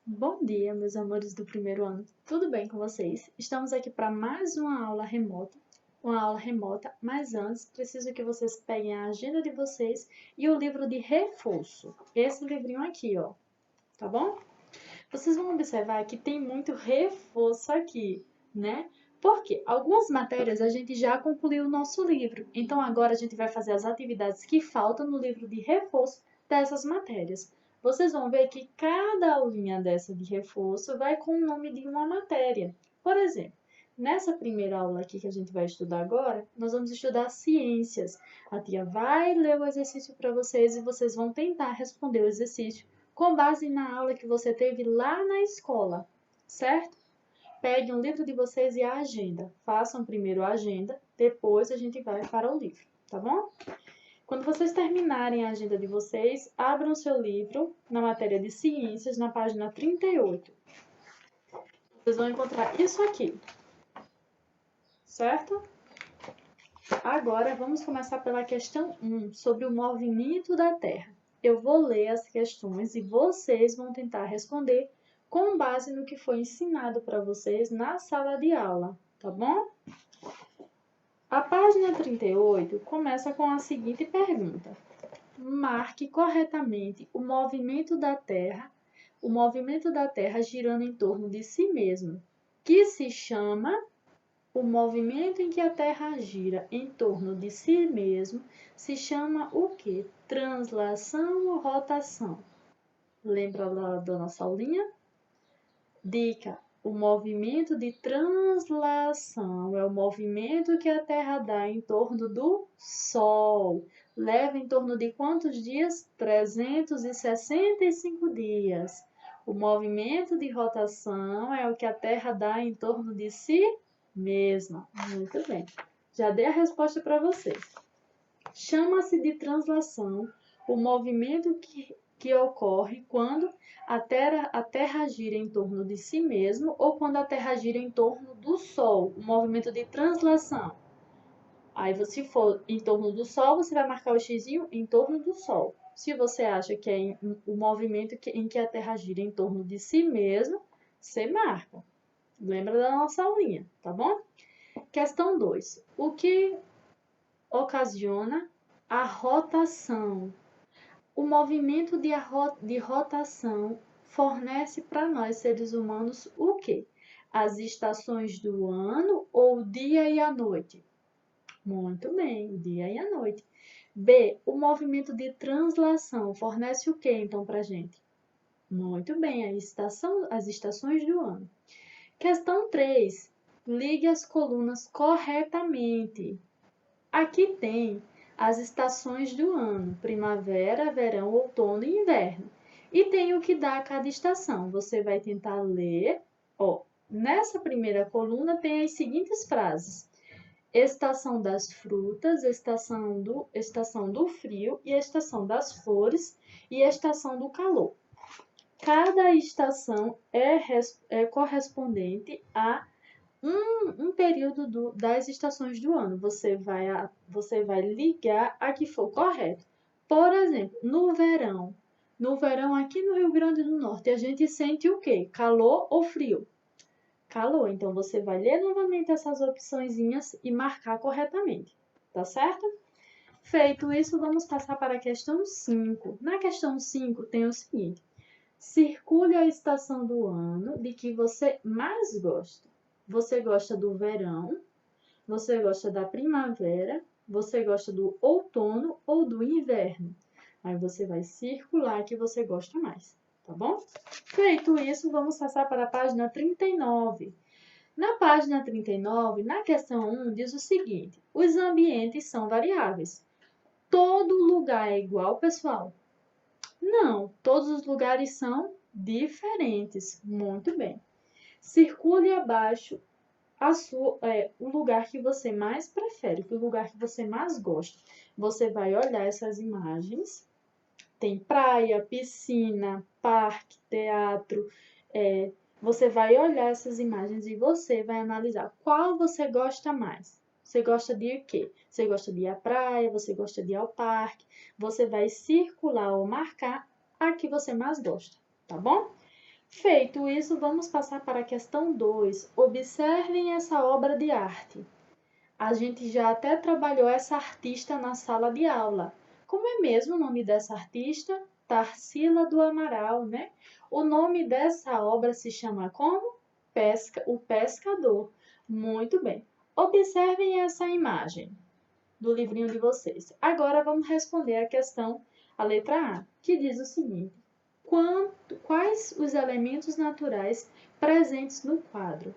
Bom dia, meus amores do primeiro ano. Tudo bem com vocês? Estamos aqui para mais uma aula remota, mas antes preciso que vocês peguem a agenda de vocês e o livro de reforço. Esse livrinho aqui, ó, tá bom? Vocês vão observar que tem muito reforço aqui, né? Porque algumas matérias a gente já concluiu o nosso livro, então agora a gente vai fazer as atividades que faltam no livro de reforço dessas matérias. Vocês vão ver que cada aulinha dessa de reforço vai com o nome de uma matéria. Por exemplo, nessa primeira aula aqui que a gente vai estudar agora, nós vamos estudar ciências. A tia vai ler o exercício para vocês e vocês vão tentar responder o exercício com base na aula que você teve lá na escola, certo? Pegue um livro de vocês e a agenda. Façam primeiro a agenda, depois a gente vai para o livro, tá bom? Quando vocês terminarem a agenda de vocês, abram seu livro na matéria de ciências, na página 38. Vocês vão encontrar isso aqui, certo? Agora vamos começar pela questão 1, sobre o movimento da Terra. Eu vou ler as questões e vocês vão tentar responder com base no que foi ensinado para vocês na sala de aula, tá bom? A página 38 começa com a seguinte pergunta: marque corretamente o movimento da Terra girando em torno de si mesmo, que se chama o movimento em que a Terra gira em torno de si mesmo se chama o quê? Translação ou rotação? Lembra lá da nossa aulinha? Dica: o movimento de translação é o movimento que a Terra dá em torno do Sol. Leva em torno de quantos dias? 365 dias. O movimento de rotação é o que a Terra dá em torno de si mesma. Muito bem. Já dei a resposta para vocês. Chama-se de translação o movimento que ocorre quando a terra gira em torno de si mesmo ou quando a Terra gira em torno do Sol. O movimento de translação. Aí, se for em torno do Sol, você vai marcar o xizinho em torno do Sol. Se você acha que é o movimento em que a Terra gira em torno de si mesmo, você marca. Lembra da nossa aulinha, tá bom? Questão 2. O que ocasiona a rotação? O movimento de rotação fornece para nós, seres humanos, o quê? As estações do ano ou o dia e a noite? Muito bem, o dia e a noite. B. O movimento de translação fornece o que, então, para a gente? Muito bem, as estações do ano. Questão 3. Ligue as colunas corretamente. Aqui tem as estações do ano: primavera, verão, outono e inverno. E tem o que dá a cada estação. Você vai tentar ler. Ó, nessa primeira coluna tem as seguintes frases: estação das frutas, estação do frio e a estação das flores e a estação do calor. Cada estação é correspondente a um período das estações do ano. Você vai ligar a que for correto. Por exemplo, no verão. No verão aqui no Rio Grande do Norte, a gente sente o quê? Calor ou frio? Calor. Então, você vai ler novamente essas opçõezinhas e marcar corretamente. Tá certo? Feito isso, vamos passar para a questão 5. Na questão 5 tem o seguinte: circule a estação do ano de que você mais gosta. Você gosta do verão, você gosta da primavera, você gosta do outono ou do inverno. Aí você vai circular que você gosta mais, tá bom? Feito isso, vamos passar para a página 39. Na página 39, na questão 1, diz o seguinte: os ambientes são variáveis. Todo lugar é igual, pessoal? Não, todos os lugares são diferentes. Muito bem. Circule abaixo o lugar que você mais prefere, o lugar que você mais gosta. Você vai olhar essas imagens. Tem praia, piscina, parque, teatro. Você vai olhar essas imagens e você vai analisar qual você gosta mais. Você gosta de quê? Você gosta de ir à praia, você gosta de ir ao parque. Você vai circular ou marcar a que você mais gosta, tá bom? Feito isso, vamos passar para a questão 2. Observem essa obra de arte. A gente já até trabalhou essa artista na sala de aula. Como é mesmo o nome dessa artista? Tarsila do Amaral, né? O nome dessa obra se chama como? O Pescador. Muito bem. Observem essa imagem do livrinho de vocês. Agora vamos responder a questão, a letra A, que diz o seguinte: quais os elementos naturais presentes no quadro?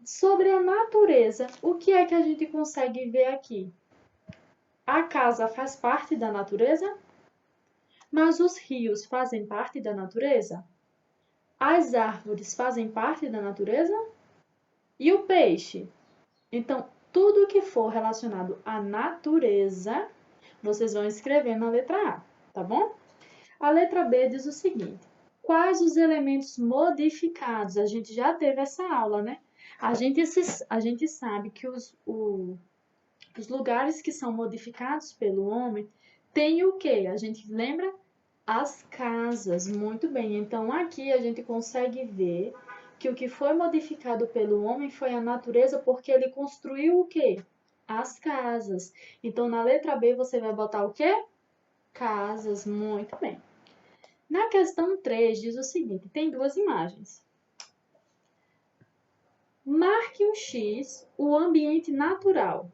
Sobre a natureza, o que é que a gente consegue ver aqui? A casa faz parte da natureza? Mas os rios fazem parte da natureza? As árvores fazem parte da natureza? E o peixe? Então, tudo que for relacionado à natureza, vocês vão escrever na letra A, tá bom? A letra B diz o seguinte: quais os elementos modificados? A gente já teve essa aula, né? A gente sabe que os lugares que são modificados pelo homem tem o quê? A gente lembra? As casas. Muito bem. Então, aqui a gente consegue ver que o que foi modificado pelo homem foi a natureza, porque ele construiu o quê? As casas. Então, na letra B, você vai botar o quê? Casas. Muito bem. Na questão 3, diz o seguinte, tem duas imagens. Marque um X, o ambiente natural.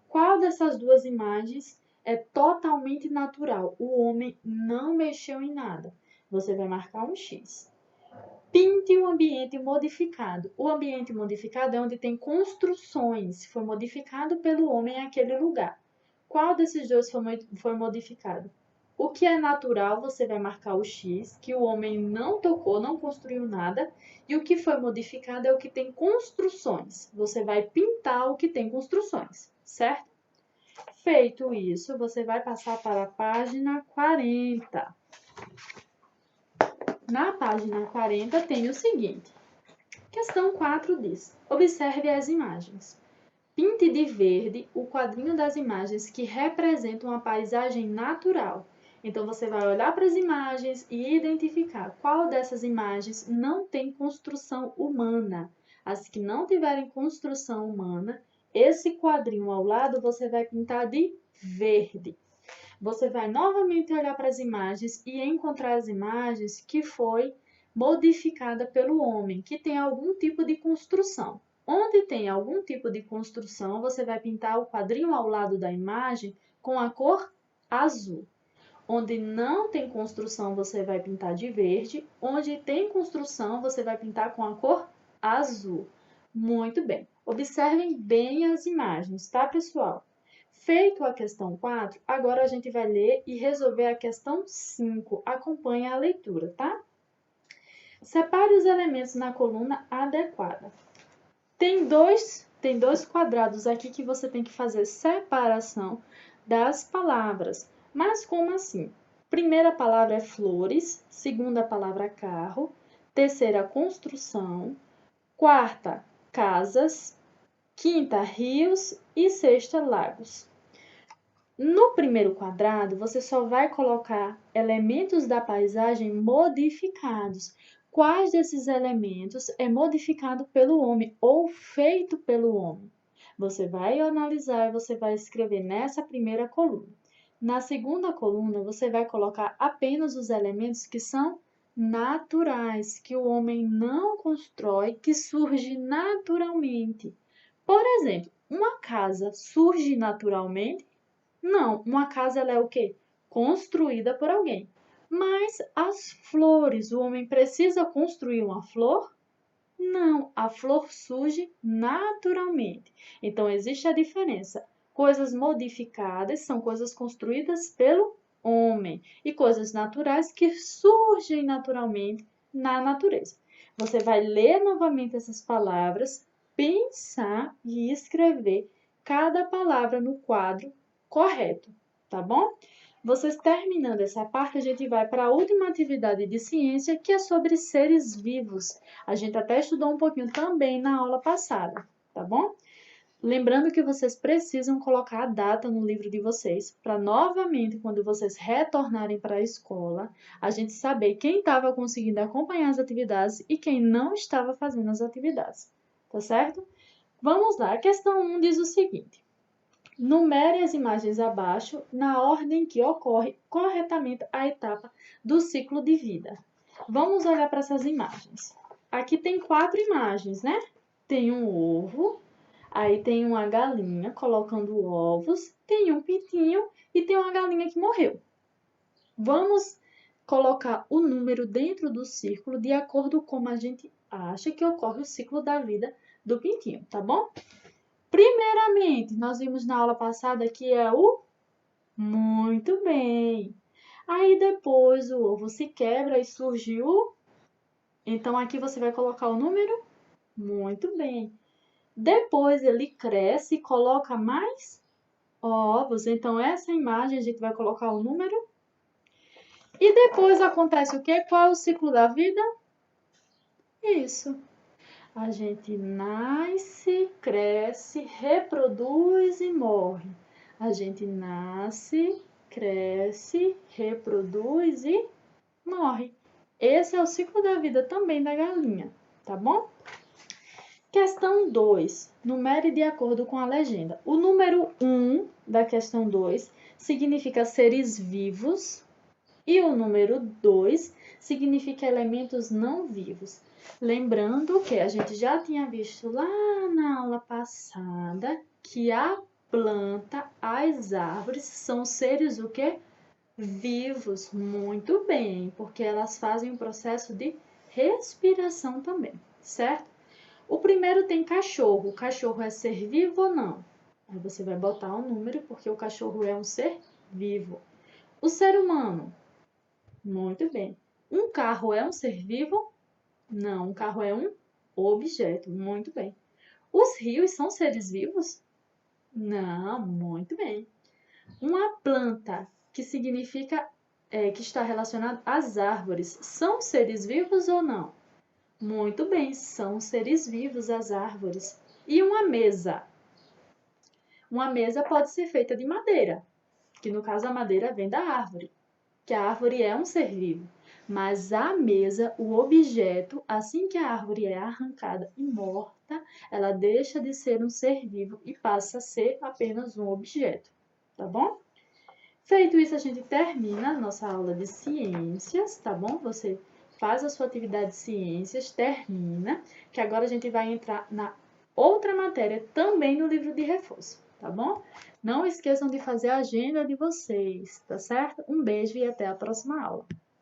Qual dessas duas imagens é totalmente natural? O homem não mexeu em nada. Você vai marcar um X. Pinte o ambiente modificado. O ambiente modificado é onde tem construções. Foi modificado pelo homem aquele lugar. Qual desses dois foi modificado? O que é natural, você vai marcar o X, que o homem não tocou, não construiu nada. E o que foi modificado é o que tem construções. Você vai pintar o que tem construções, certo? Feito isso, você vai passar para a página 40. Na página 40 tem o seguinte. Questão 4 diz: observe as imagens. Pinte de verde o quadrinho das imagens que representam a paisagem natural. Então, você vai olhar para as imagens e identificar qual dessas imagens não tem construção humana. As que não tiverem construção humana, esse quadrinho ao lado você vai pintar de verde. Você vai novamente olhar para as imagens e encontrar as imagens que foi modificada pelo homem, que tem algum tipo de construção. Onde tem algum tipo de construção, você vai pintar o quadrinho ao lado da imagem com a cor azul. Onde não tem construção, você vai pintar de verde. Onde tem construção, você vai pintar com a cor azul. Muito bem. Observem bem as imagens, tá, pessoal? Feito a questão 4, agora a gente vai ler e resolver a questão 5. Acompanhe a leitura, tá? Separe os elementos na coluna adequada. Tem dois quadrados aqui que você tem que fazer separação das palavras. Mas como assim? Primeira palavra é flores, segunda palavra carro, terceira construção, quarta casas, quinta rios e sexta lagos. No primeiro quadrado, você só vai colocar elementos da paisagem modificados. Quais desses elementos é modificado pelo homem ou feito pelo homem? Você vai analisar e você vai escrever nessa primeira coluna. Na segunda coluna, você vai colocar apenas os elementos que são naturais, que o homem não constrói, que surge naturalmente. Por exemplo, uma casa surge naturalmente? Não, uma casa ela é o quê? Construída por alguém. Mas as flores, o homem precisa construir uma flor? Não, a flor surge naturalmente. Então, existe a diferença. Coisas modificadas são coisas construídas pelo homem e coisas naturais que surgem naturalmente na natureza. Você vai ler novamente essas palavras, pensar e escrever cada palavra no quadro correto, tá bom? Vocês terminando essa parte, a gente vai para a última atividade de ciência, que é sobre seres vivos. A gente até estudou um pouquinho também na aula passada, tá bom? Lembrando que vocês precisam colocar a data no livro de vocês, para novamente, quando vocês retornarem para a escola, a gente saber quem estava conseguindo acompanhar as atividades e quem não estava fazendo as atividades, tá certo? Vamos lá, a questão 1 diz o seguinte: numere as imagens abaixo na ordem que ocorre corretamente a etapa do ciclo de vida. Vamos olhar para essas imagens. Aqui tem 4 imagens, né? Tem um ovo, aí tem uma galinha colocando ovos, tem um pintinho e tem uma galinha que morreu. Vamos colocar o número dentro do círculo de acordo com como a gente acha que ocorre o ciclo da vida do pintinho, tá bom? Primeiramente, nós vimos na aula passada que é o muito bem. Aí depois o ovo se quebra e surge o. Então aqui você vai colocar o número muito bem. Depois ele cresce e coloca mais ovos. Então essa imagem a gente vai colocar o número. E depois acontece o quê? Qual é o ciclo da vida? Isso. A gente nasce, cresce, reproduz e morre. A gente nasce, cresce, reproduz e morre. Esse é o ciclo da vida também da galinha, tá bom? Questão 2. Numere de acordo com a legenda. O número 1 da questão 2 significa seres vivos e o número 2 significa elementos não vivos. Lembrando que a gente já tinha visto lá na aula passada que a planta, as árvores, são seres o quê? Vivos. Muito bem, porque elas fazem um processo de respiração também, certo? O primeiro tem cachorro. O cachorro é ser vivo ou não? Aí você vai botar um número, porque o cachorro é um ser vivo. O ser humano. Muito bem. Um carro é um ser vivo? Não, um carro é um objeto. Muito bem. Os rios são seres vivos? Não, muito bem. Uma planta, que significa que está relacionado às árvores, são seres vivos ou não? Muito bem, são seres vivos as árvores. E uma mesa? Uma mesa pode ser feita de madeira, que no caso a madeira vem da árvore, que a árvore é um ser vivo. Mas a mesa, o objeto, assim que a árvore é arrancada e morta, ela deixa de ser um ser vivo e passa a ser apenas um objeto, tá bom? Feito isso, a gente termina a nossa aula de ciências, tá bom? Você faz a sua atividade de ciências, termina, que agora a gente vai entrar na outra matéria também no livro de reforço, tá bom? Não esqueçam de fazer a agenda de vocês, tá certo? Um beijo e até a próxima aula.